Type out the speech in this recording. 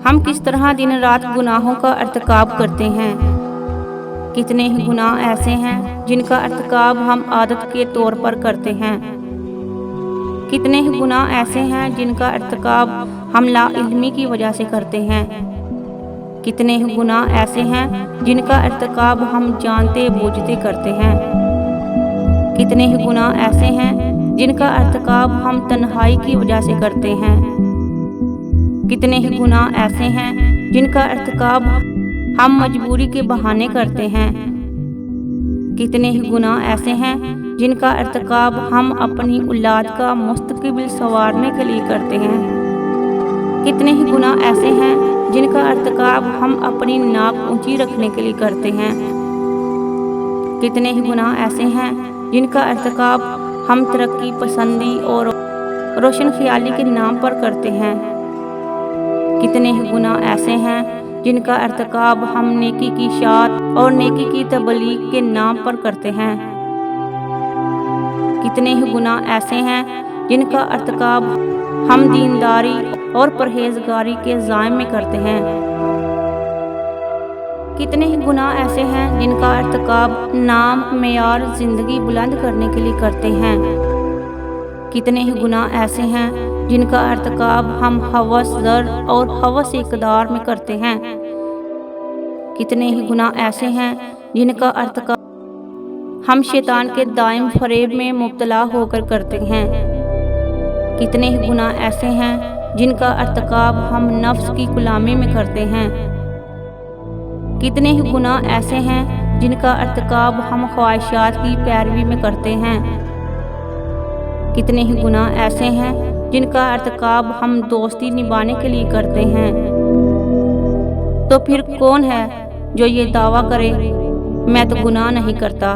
हम किस तरह दिन रात गुनाहों का अर्तकाब करते हैं। कितने ही गुनाह ऐसे हैं जिनका अर्तकाब हम आदत के तौर पर करते हैं। कितने ही गुनाह ऐसे हैं जिनका अर्तकाब हम लाइल्मी की वजह से करते हैं। कितने ही गुनाह ऐसे हैं जिनका अर्तकाब हम जानते बूझते करते हैं। कितने ही गुनाह ऐसे हैं जिनका अर्तकाब हम तन्हाई की वजह से करते हैं। कितने ही गुनाह ऐसे हैं जिनका अर्तकाब हम मजबूरी के बहाने करते हैं। कितने ही गुनाह ऐसे हैं जिनका अर्तकाब हम अपनी औलाद का मुस्तकबिल संवारने के लिए करते हैं। कितने ही गुनाह ऐसे हैं जिनका अर्तकाब हम अपनी नाक ऊंची रखने के लिए करते हैं। कितने ही गुनाह ऐसे हैं जिनका अर्तकाब हम तरक्की पसंदी और रोशन ख्याली के नाम पर करते हैं। कितने ही गुनाह ऐसे हैं जिनका अर्तकाब हम नेकी की शात और नेकी की तबलीग के नाम पर करते हैं। कितने ही गुनाह ऐसे हैं जिनका अर्तकाब हम दीनदारी और परहेजगारी के ज़ायम में करते हैं। कितने ही गुनाह ऐसे हैं जिनका अर्तकाब नाम मेयार ज़िंदगी बुलंद करने के लिए करते हैं। कितने ही गुनाह ऐसे हैं जिनका अर्तकाब हम हवस ज़र और हवस इक़दार में करते हैं। कितने ही गुनाह ऐसे हैं जिनका अर्तकाब हम शैतान के दाइम फरेब में मुब्तला होकर करते हैं। कितने ही गुनाह ऐसे हैं जिनका अर्तकाब हम नफ्स की गुलामी में करते हैं। कितने ही गुनाह ऐसे हैं जिनका अर्तकाब हम ख्वाहिशात की पैरवी में करते हैं। कितने ही गुनाह ऐसे हैं जिनका अर्तकाब हम दोस्ती निभाने के लिए करते हैं। तो फिर कौन है जो ये दावा करे मैं तो गुनाह नहीं करता।